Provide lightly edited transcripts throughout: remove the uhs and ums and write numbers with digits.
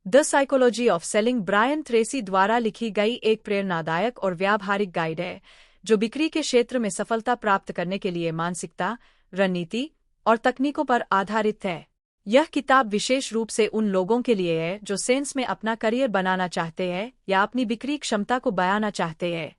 The psychology of selling Brian Tracy द्वारा लिखी गई एक प्रेरणादायक और व्यावहारिक गाइड है जो बिक्री के क्षेत्र में सफलता प्राप्त करने के लिए मानसिकता, रणनीति और तकनीकों पर आधारित है। यह किताब विशेष रूप से उन लोगों के लिए है जो सेल्स में अपना करियर बनाना चाहते हैं या अपनी बिक्री क्षमता को बढ़ाना चाहते हैं।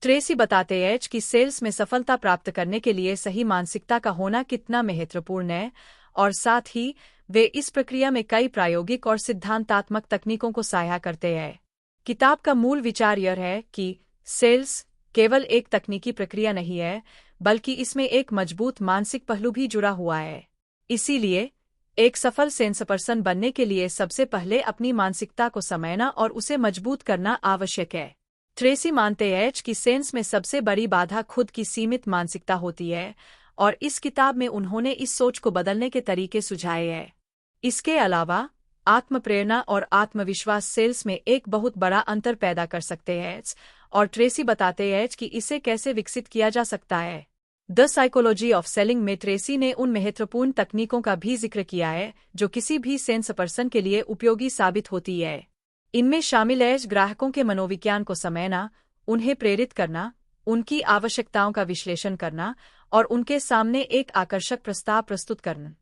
ट्रेसी बताते हैं कि सेल्स में सफलता प्राप्त करने के लिए सही मानसिकता का होना कितना महत्वपूर्ण है, और साथ ही वे इस प्रक्रिया में कई प्रायोगिक और सिद्धांतात्मक तकनीकों को साझा करते हैं। किताब का मूल विचार यह है कि सेल्स केवल एक तकनीकी प्रक्रिया नहीं है, बल्कि इसमें एक मजबूत मानसिक पहलू भी जुड़ा हुआ है। इसीलिए एक सफल सेल्सपर्सन बनने के लिए सबसे पहले अपनी मानसिकता को समझना और उसे मजबूत करना आवश्यक है। ट्रेसी मानते हैं कि सेल्स में सबसे बड़ी बाधा खुद की सीमित मानसिकता होती है, और इस किताब में उन्होंने इस सोच को बदलने के तरीके सुझाए हैं। इसके अलावा आत्मप्रेरणा और आत्मविश्वास सेल्स में एक बहुत बड़ा अंतर पैदा कर सकते हैं, और ट्रेसी बताते हैं कि इसे कैसे विकसित किया जा सकता है। द साइकोलॉजी ऑफ सेलिंग में ट्रेसी ने उन महत्वपूर्ण तकनीकों का भी जिक्र किया है जो किसी भी सेल्सपर्सन के लिए उपयोगी साबित होती है। इनमें शामिल है ग्राहकों के मनोविज्ञान को समझना, उन्हें प्रेरित करना, उनकी आवश्यकताओं का विश्लेषण करना और उनके सामने एक आकर्षक प्रस्ताव प्रस्तुत करना।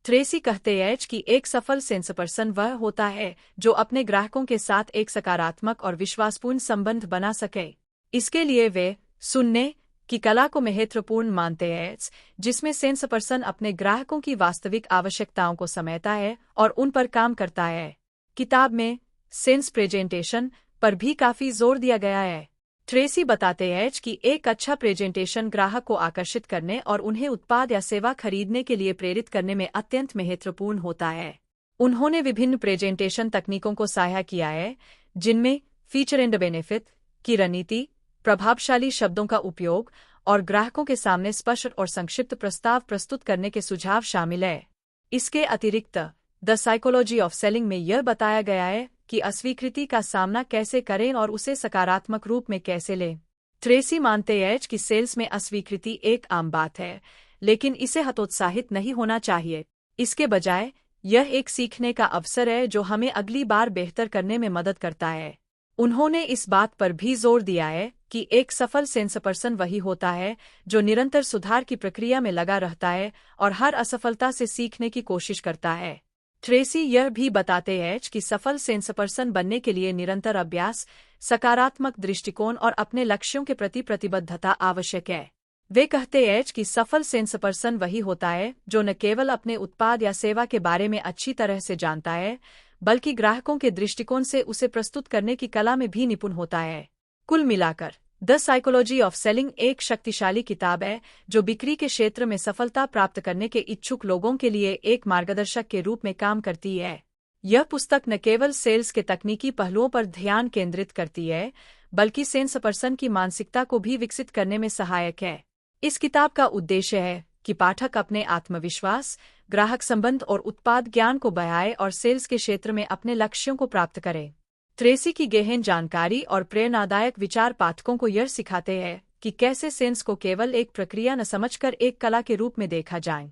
ट्रेसी कहते हैं कि एक सफल सेल्सपर्सन वह होता है जो अपने ग्राहकों के साथ एक सकारात्मक और विश्वासपूर्ण संबंध बना सके। इसके लिए वे सुनने की कला को महत्वपूर्ण मानते हैं, जिसमें सेल्सपर्सन अपने ग्राहकों की वास्तविक आवश्यकताओं को समझता है और उन पर काम करता है। किताब में सेल्स प्रेजेंटेशन पर भी काफी जोर दिया गया है। ट्रेसी बताते हैं कि एक अच्छा प्रेजेंटेशन ग्राहक को आकर्षित करने और उन्हें उत्पाद या सेवा खरीदने के लिए प्रेरित करने में अत्यंत महत्वपूर्ण होता है। उन्होंने विभिन्न प्रेजेंटेशन तकनीकों को साझा किया है, जिनमें फीचर एंड बेनिफिट की रणनीति, प्रभावशाली शब्दों का उपयोग और ग्राहकों के सामने स्पष्ट और संक्षिप्त प्रस्ताव प्रस्तुत करने के सुझाव शामिल है। इसके अतिरिक्त द साइकोलॉजी ऑफ सेलिंग में यह बताया गया है कि अस्वीकृति का सामना कैसे करें और उसे सकारात्मक रूप में कैसे लें। ट्रेसी मानते हैं कि सेल्स में अस्वीकृति एक आम बात है, लेकिन इसे हतोत्साहित नहीं होना चाहिए। इसके बजाय यह एक सीखने का अवसर है जो हमें अगली बार बेहतर करने में मदद करता है। उन्होंने इस बात पर भी जोर दिया है कि एक सफल सेल्सपर्सन वही होता है जो निरंतर सुधार की प्रक्रिया में लगा रहता है और हर असफलता से सीखने की कोशिश करता है। ट्रेसी यह भी बताते हैं कि सफल सेल्सपर्सन बनने के लिए निरंतर अभ्यास, सकारात्मक दृष्टिकोण और अपने लक्ष्यों के प्रति प्रतिबद्धता आवश्यक है। वे कहते हैं कि सफल सेल्सपर्सन वही होता है जो न केवल अपने उत्पाद या सेवा के बारे में अच्छी तरह से जानता है, बल्कि ग्राहकों के दृष्टिकोण से उसे प्रस्तुत करने की कला में भी निपुण होता है। कुल मिलाकर द साइकोलॉजी ऑफ सेलिंग एक शक्तिशाली किताब है जो बिक्री के क्षेत्र में सफलता प्राप्त करने के इच्छुक लोगों के लिए एक मार्गदर्शक के रूप में काम करती है। यह पुस्तक न केवल सेल्स के तकनीकी पहलुओं पर ध्यान केंद्रित करती है, बल्कि सेल्सपर्सन की मानसिकता को भी विकसित करने में सहायक है। इस किताब का उद्देश्य है कि पाठक अपने आत्मविश्वास, ग्राहक संबंध और उत्पाद ज्ञान को बढ़ाए और सेल्स के क्षेत्र में अपने लक्ष्यों को प्राप्त करे। ट्रेसी की गहन जानकारी और प्रेरणादायक विचार पाठकों को यह सिखाते हैं कि कैसे सेल्स को केवल एक प्रक्रिया न समझकर एक कला के रूप में देखा जाए।